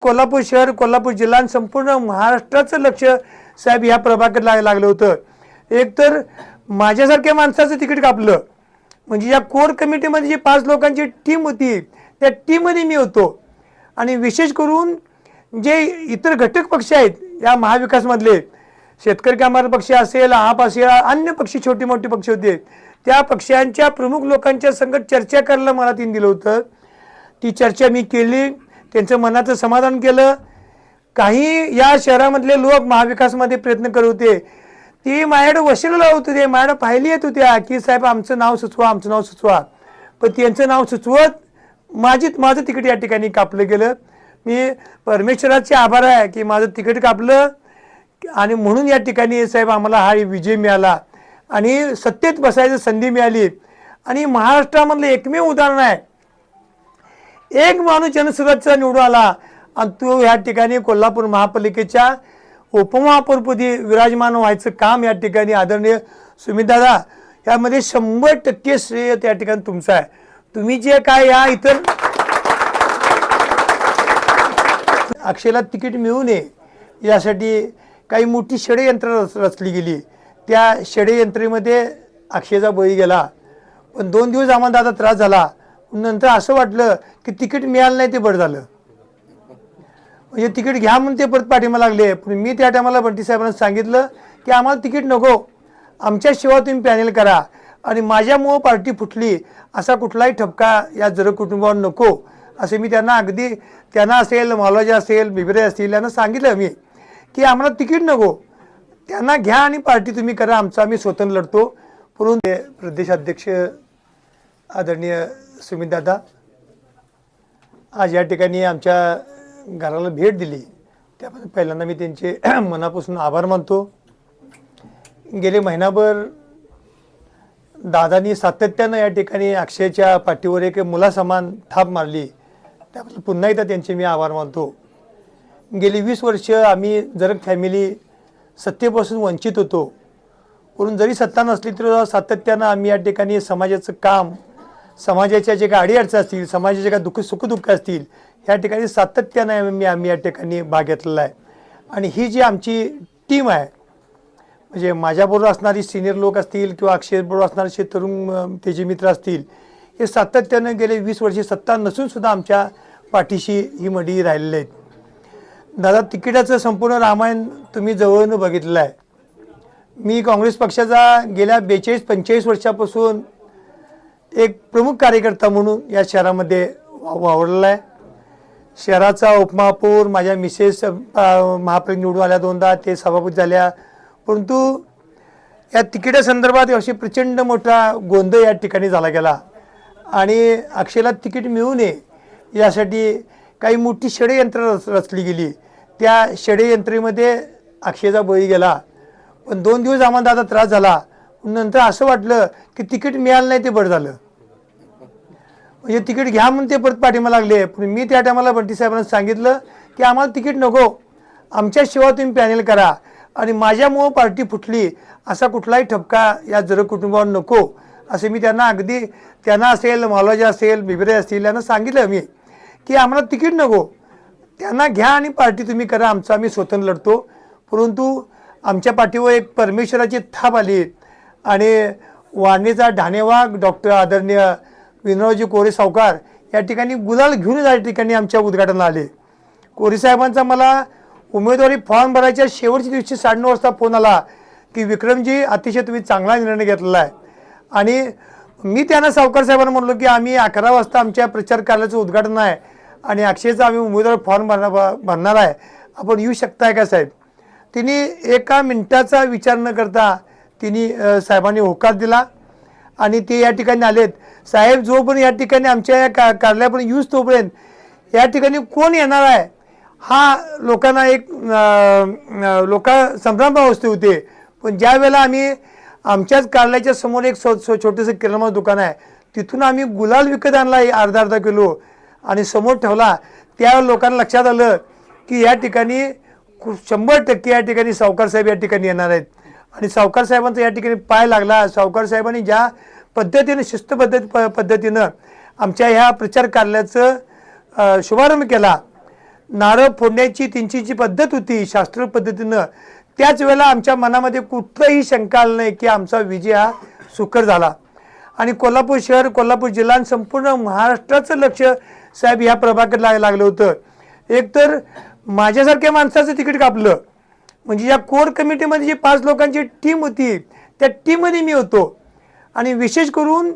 कोल्हापूर शहर, कोल्हापूर जिल्हा आणि संपूर्ण महाराष्ट्राचं लक्ष साहेब ह्या प्रभागात लागलं होतं. एकतर माझ्यासारख्या माणसाचं तिकीट कापलं, म्हणजे या कोर कमिटीमध्ये जी 5 लोकांची टीम होती त्या टीममध्ये मी होतो. आणि विशेष करून जे इतर घटक पक्ष आहेत या महाविकासमधले, शेतकरी कामगार पक्ष असेल, आप असेल, अन्य पक्ष, छोटे मोठे पक्ष होते, त्या पक्षांच्या प्रमुख लोकांच्या संगत चर्चा करायला मला तीन दिलं होतं. ती चर्चा मी केली, त्यांचं मनाचं समाधान केलं. काही या शहरामधले लोक महाविकासमध्ये प्रयत्न करत होते, ती माझ्याकडे वशील लावत होते, माझ्याकडे पाहिली येत होत्या की साहेब आमचं नाव सुचवा, आमचं नाव सुचवा. पण त्यांचं नाव सुचवत माझं तिकीट या ठिकाणी कापलं गेलं. मी परमेश्वराचे आभार आहे की माझं तिकीट कापलं आणि म्हणून या ठिकाणी साहेब आम्हाला हा विजय मिळाला आणि सत्तेत बसायची संधी मिळाली. आणि महाराष्ट्रामधलं एकमेव उदाहरण आहे, एक माणूस जनसुराचा निवडून आला आणि तो ह्या ठिकाणी कोल्हापूर महापालिकेच्या उपमहापौरपदी विराजमान व्हायचं काम या ठिकाणी आदरणीय सुमितदादा, यामध्ये 100% श्रेय त्या ठिकाणी तुमचं आहे. तुम्ही जे काय या इतर अक्षयला तिकीट मिळू नये यासाठी काही मोठी षडयंत्र रचली गेली. त्या षडयंत्रेमध्ये अक्षयचा बळी गेला. पण 2 दिवस आम्हाला दादा त्रास झाला. नंतर असं वाटलं की तिकीट मिळालं नाही ते बरं झालं, म्हणजे तिकीट घ्या म्हणून ते परत पाठिंबा लागले. पण मी त्या टायमाला बंटी साहेबांना सांगितलं की आम्हाला तिकीट नको, आमच्या शिवाय तुम्ही पॅनेल करा. आणि माझ्यामुळं पार्टी फुटली असा कुठलाही ठपका या जर कुटुंबावर नको असे मी त्यांना, अगदी त्यांना असेल, मावलाजी असेल, बिबरे असतील, यांना सांगितलं मी की आम्हाला तिकीट नको, त्यांना घ्या आणि पार्टी तुम्ही करा, आमचा आम्ही स्वतंत्र लढतो. परंतु प्रदेशाध्यक्ष आदरणीय सुमितदादा आज या ठिकाणी आमच्या घराला भेट दिली, त्याबद्दल पहिल्यांदा मी त्यांचे मनापासून आभार मानतो. गेले महिनाभर दादांनी सातत्यानं या ठिकाणी अक्षयच्या पाठीवर एक मुलासमान थाप मारली, त्याबद्दल पुन्हा एकदा त्यांचे मी आभार मानतो. गेली 20 वर्ष आम्ही जरग फॅमिली सत्तेपासून वंचित होतो, म्हणून जरी सत्ता नसली तरी सातत्यानं आम्ही या ठिकाणी समाजाचं काम, समाजाच्या जे काही अडीअडचणी असतील, समाजाचे काही सुखदुःख असतील, ह्या ठिकाणी सातत्यानं आम्ही या ठिकाणी भाग घेतलेला आहे. आणि ही जी आमची टीम आहे, म्हणजे माझ्याबरोबर असणारी सिनियर लोक असतील किंवा अक्षयबरोबर असणारे तरुण त्याचे मित्र असतील, हे सातत्यानं गेले 20 वर्षे सत्ता नसूनसुद्धा आमच्या पाठीशी ही मंडळी राहिलेली आहेत. दादा, तिकिटाचं संपूर्ण रामायण तुम्ही जवळून बघितलेलं आहे. मी काँग्रेस पक्षाचा गेल्या 42-45 वर्षापासून एक प्रमुख कार्यकर्ता म्हणून या शहरामध्ये वावरलेला आहे. शहराचा उपमहापौर, माझ्या मिसेस महापौर निवडून आल्या 2दा, ते सभापती झाल्या. परंतु या तिकिटासंदर्भात अशी प्रचंड मोठा गोंधळ या ठिकाणी झाला गेला आणि अक्षयला तिकीट मिळू नये यासाठी काही मोठी षडयंत्र रचली गेली. त्या षडयंत्रेमध्ये अक्षयचा बळी गेला. पण 2 दिवस आम्हाला दादा त्रास झाला. नंतर असं वाटलं की तिकीट मिळालं नाही ते बरं झालं, म्हणजे तिकीट घ्या म्हणून ते परत पाठिंबा लागले. पण मी त्या टायमाला बंटी साहेबांना सांगितलं की आम्हाला तिकीट नको, आमच्या शिवाय तुम्ही पॅनेल करा. आणि माझ्यामुळं पार्टी फुटली असा कुठलाही ठपका या जर कुटुंबावर नको असे मी त्यांना, अगदी त्यांना असेल, मावलाजी असेल, बिबरे असतील, यांना सांगितलं मी की आम्हाला तिकीट नको, त्यांना घ्या आणि पार्टी तुम्ही करा, आमचा आम्ही स्वतंत्र लढतो. परंतु आमच्या पाठीवर एक परमेश्वराची थाप आली आणि वारणीचा ढाणेवाग डॉक्टर आदरणीय विनोदजी कोरे सावकार या ठिकाणी गुलाल घेऊन या ठिकाणी आमच्या उद्घाटनाला आले. कोरे साहेबांचा मला उमेदवारी फॉर्म भरायच्या शेवटच्या दिवशी 9:30 वाजता फोन आला की विक्रमजी, अतिशय तुम्ही चांगला निर्णय घेतलेला आहे. आणि मी त्यांना सावकार साहेबांना म्हणलो की आम्ही 11 वाजता आमच्या प्रचार कार्यालयाचं उद्घाटन आहे आणि अक्षयचा आम्ही उमेदवार फॉर्म भरणार आहे, आपण येऊ शकताय का साहेब. तिने 1 मिनिटाचा विचार न करता तिने साहेबांनी होकार दिला आणि ते या ठिकाणी आलेत. साहेब जोपर्यंत या ठिकाणी आमच्या या कार्यालयापर्यंत येऊच तोपर्यंत या ठिकाणी कोण येणार आहे हा लोकांना एक संभ्रमावस्थेत होते. पण ज्या वेळेला आम्ही आमच्याच कार्यालयाच्या समोर एक छोटंसं किराणा दुकान आहे, तिथून आम्ही गुलाल विकत आणला अर्धा किलो आणि समोर ठेवला, त्या लोकांना लक्षात आलं की या ठिकाणी 100% या ठिकाणी सावकार साहेब या ठिकाणी येणार आहेत. आणि सावकार साहेबांचा या ठिकाणी पाय लागला. सावकार साहेबांनी ज्या पद्धतीने शिस्तबद्ध पद्धतीनं आमच्या ह्या प्रचार कार्यालयाचं शुभारंभ केला, नारळ फोडण्याची त्यांची जी पद्धत होती शास्त्रीय पद्धतीनं, त्याच वेळेला आमच्या मनामध्ये कुठलंही शंका आलं नाही की आमचा विजय हा सुकर झाला. आणि कोल्हापूर शहर, कोल्हापूर जिल्हा आणि संपूर्ण महाराष्ट्राचं लक्ष साहेब ह्या प्रभागात लागलं होतं. एकतर माझ्यासारख्या माणसाचं तिकीट कापलं, म्हणजे या कोर कमिटीमध्ये जी 5 लोकांची टीम होती त्या टीममध्ये मी होतो. आणि विशेष करून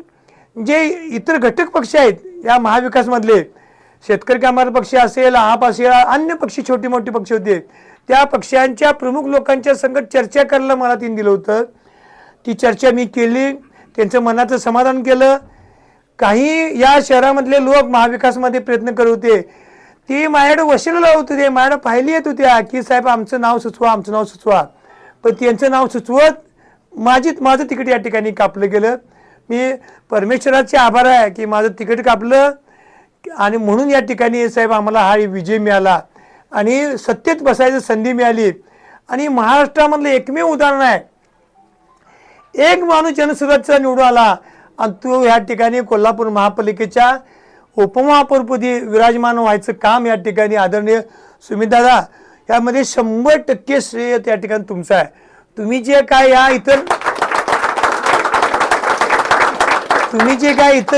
जे इतर घटक पक्ष आहेत या महाविकासमधले, शेतकरी कामगार पक्ष असेल, आप असेल, अन्य पक्ष छोटे मोठे पक्ष होते, त्या पक्षांच्या प्रमुख लोकांच्या संगत चर्चा करायला मला त्यांनी दिलं होतं. ती चर्चा मी केली, त्यांचं मनाचं समाधान केलं. काही या शहरामधले लोक महाविकासमध्ये प्रयत्न करत होते, ती माझ्याकडे वशिला लावत होते, माझ्याकडे पाहिली येत होत्या की साहेब आमचं नाव सुचवा, आमचं नाव सुचवा. पण त्यांचं नाव सुचवत माझं तिकीट या ठिकाणी कापलं गेलं. मी परमेश्वराचे आभार आहे की माझं तिकीट कापलं आणि म्हणून या ठिकाणी साहेब आम्हाला हा विजय मिळाला आणि सत्तेत बसायची संधी मिळाली. आणि महाराष्ट्रामधलं एकमेव उदाहरण आहे, एक माणूस जनसुराचा निवडून आला आणि तो या ठिकाणी कोल्हापूर महापालिकेच्या उपमहापौरपदी विराजमान व्हायचं काम या ठिकाणी आदरणीय सुमितदादा, यामध्ये 100% श्रेय त्या ठिकाणी तुमचं आहे. तुम्ही जे काय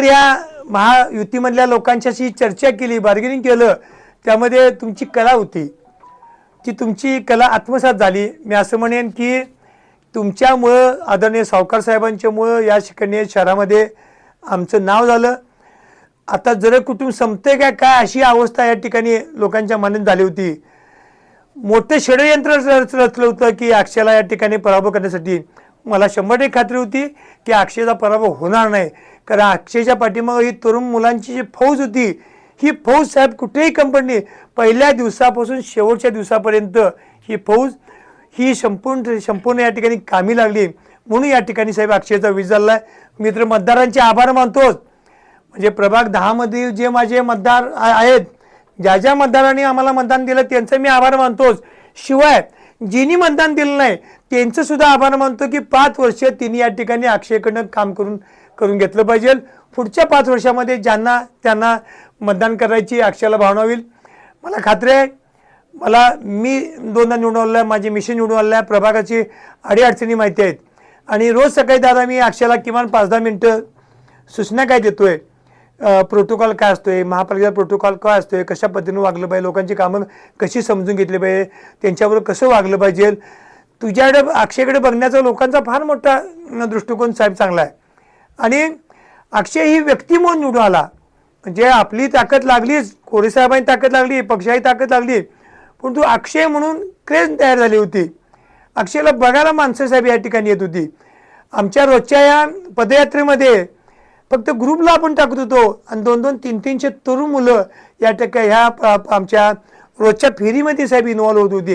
या महायुतीमधल्या लोकांच्याशी चर्चा केली, बार्गेनिंग केलं, त्यामध्ये तुमची कला होती, ती तुमची कला आत्मसात झाली. मी असं म्हणेन की तुमच्यामुळं, आदरणीय सावकार साहेबांच्यामुळं या ठिकाणी शहरामध्ये आमचं नाव झालं. आता जरा कुटुंब संपते काय अशी अवस्था या ठिकाणी लोकांच्या मनात झाली होती. मोठं षडयंत्र रचलं होतं की अक्षयला या ठिकाणी पराभव करण्यासाठी. मला 100% खात्री होती की अक्षयचा पराभव होणार नाही, कारण अक्षयच्या पाठीमागं ही तरुण मुलांची जी फौज होती, ही फौज साहेब कुठेही कंपनी पहिल्या दिवसापासून शेवटच्या दिवसापर्यंत ही फौज ही संपूर्ण या ठिकाणी कामी लागली. म्हणून या ठिकाणी साहेब अक्षयचा विजय झाला आहे. मित्र मतदारांचे आभार मानतोच. म्हणजे प्रभाग 10 मध्ये जे माझे मतदार आहेत, ज्या मतदारांनी आम्हाला मतदान दिलं त्यांचं मी आभार मानतोच. शिवाय जिनी मतदान दिलं नाही त्यांचं सुद्धा आभार मानतो की 5 वर्ष तिने या ठिकाणी अक्षयकडनं काम करून घेतलं पाहिजे. पुढच्या 5 वर्षामध्ये ज्यांना त्यांना मतदान करायची अक्षयला भावना होईल. मला खात्री आहे, मी 2दा निवडून आलो आहे, माझी मिशन निवडून आलं आहे, प्रभागाची अडीअडचणी माहिती आहेत. आणि रोज सकाळी दादा मी अक्षयला किमान 5-10 मिनटं सूचना काय देतोय, प्रोटोकॉल काय असतोय, महापालिकेचा प्रोटोकॉल काय असतोय, कशा पद्धतीने वागलं पाहिजे, लोकांची कामं कशी समजून घेतली पाहिजे, त्यांच्याबरोबर कसं वागलं पाहिजे. तुझ्याकडे अक्षयकडे बघण्याचा लोकांचा फार मोठा दृष्टिकोन साहेब चांगला आहे. आणि अक्षय ही व्यक्ती म्हणून निवडून आला, म्हणजे आपली ताकद लागलीच, कोरे साहेबांची ताकद लागली, पक्षाची ताकद लागली, पण तू अक्षय म्हणून क्रेज तयार झाली होती. अक्षयला बघायला माणसं साहेब या ठिकाणी येत होती. आमच्या रोजच्या या पदयात्रेमध्ये फक्त ग्रुपला आपण टाकत होतो आणि 2-2, 3-300 तरुण मुलं या ठिकाणी ह्या आमच्या रोजच्या फेरीमध्ये साहेब इन्व्हॉल्व होत होती.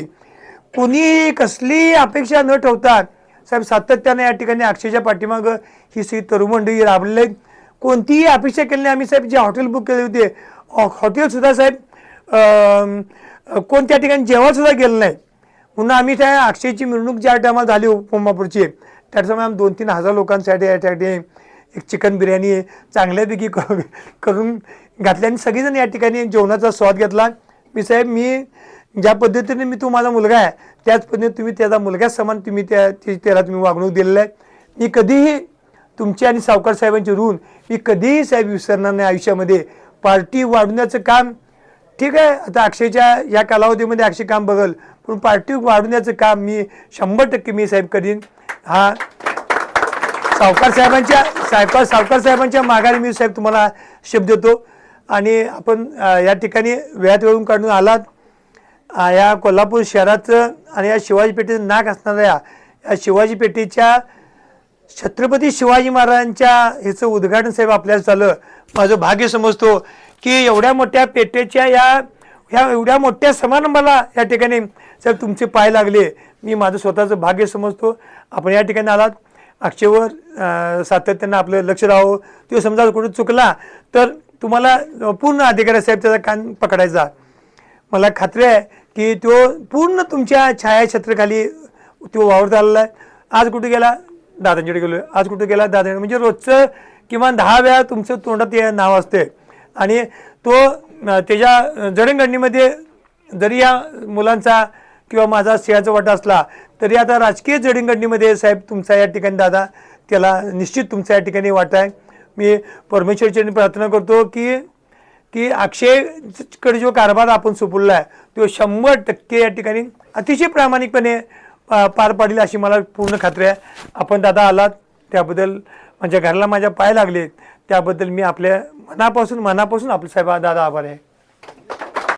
कोणी कसली अपेक्षा न ठेवता साहेब सातत्याने या ठिकाणी अक्षयच्या पाठीमागं ही सगळी तरुण मंडळी राबलेली आहेत. कोणतीही अपेक्षा केली नाही. आम्ही साहेब जे हॉटेल बुक केले होते, हॉटेलसुद्धा साहेब कोण त्या ठिकाणी जेवायला सुद्धा गेलं नाही. म्हणून आम्ही त्या अक्षयची मिरवणूक ज्या टायमाला झाली उपमापूरची, त्या समय आम्ही 2-3 हजार लोकांसाठी या ठिकाणी एक चिकन बिर्याणी चांगल्यापैकी करून घातली आणि सगळेजण या ठिकाणी जेवणाचा स्वाद घेतला. मी ज्या पद्धतीने मी तो माझा मुलगा आहे त्याच पद्धतीने तुम्ही त्याचा मुलगा समान त्याला वागणूक दिलेलं आहे. मी कधीही तुमची आणि सावकार साहेबांची ऋण मी कधीही साहेब विसरणार नाही आयुष्यामध्ये. पार्टी वाढवण्याचं काम ठीक आहे, आता अक्षयच्या या कालावधीमध्ये अक्षय काम बघल, पण पार्टी वाढवण्याचं काम मी 100% मी साहेब करीन. हा सावकार साहेबांच्या माघारी मी साहेब तुम्हाला शब्द देतो. आणि आपण या ठिकाणी वेळात वेळून काढून आलात. या कोल्हापूर शहराचं आणि या शिवाजी पेठेचं नाक असणाऱ्या या शिवाजी पेठेच्या छत्रपती शिवाजी महाराजांच्या ह्याचं उद्घाटन साहेब आपल्याला झालं. माझं भाग्य समजतो की एवढ्या मोठ्या पेठेच्या ह्या एवढ्या मोठ्या समारंभाला या ठिकाणी साहेब तुमचे पाय लागले. मी माझं स्वतःचं भाग्य समजतो. आपण या ठिकाणी आलात. अक्षयवर सातत्यानं आपलं लक्ष राहावं. तो समजा कुठे चुकला तर तुम्हाला पूर्ण अधिकारी साहेब त्याचा कान पकडायचा. मला खात्री आहे की तो पूर्ण तुमच्या छायाछत्राखाली तो वावरत आलेला आहे. आज कुठे गेला, दादांकडे गेलो, आज कुठे गेला, दादांकडे, म्हणजे रोजचं किमान 10 वेळा तुमचं तोंडात नाव असते. आणि तो त्याच्या जडणघडणीमध्ये जरी या मुलांचा किंवा माझा सिंहाचा वाटा असला तरी आता राजकीय जडणघडणीमध्ये साहेब तुमचा या ठिकाणी दादा त्याला निश्चित तुमचा या ठिकाणी वाटा आहे. मी परमेश्वरची प्रार्थना करतो की की अक्षयकडे जो कारभार आपण सोपवला आहे तो 100% या ठिकाणी अतिशय प्रामाणिकपणे पार पाडील अशी मला पूर्ण खात्री आहे. आपण दादा आलात त्याबद्दल माझ्या घराला माझ्या पाय लागले त्याबद्दल मी आपल्या मनापासून आपले साहेब दादा आभार आहे.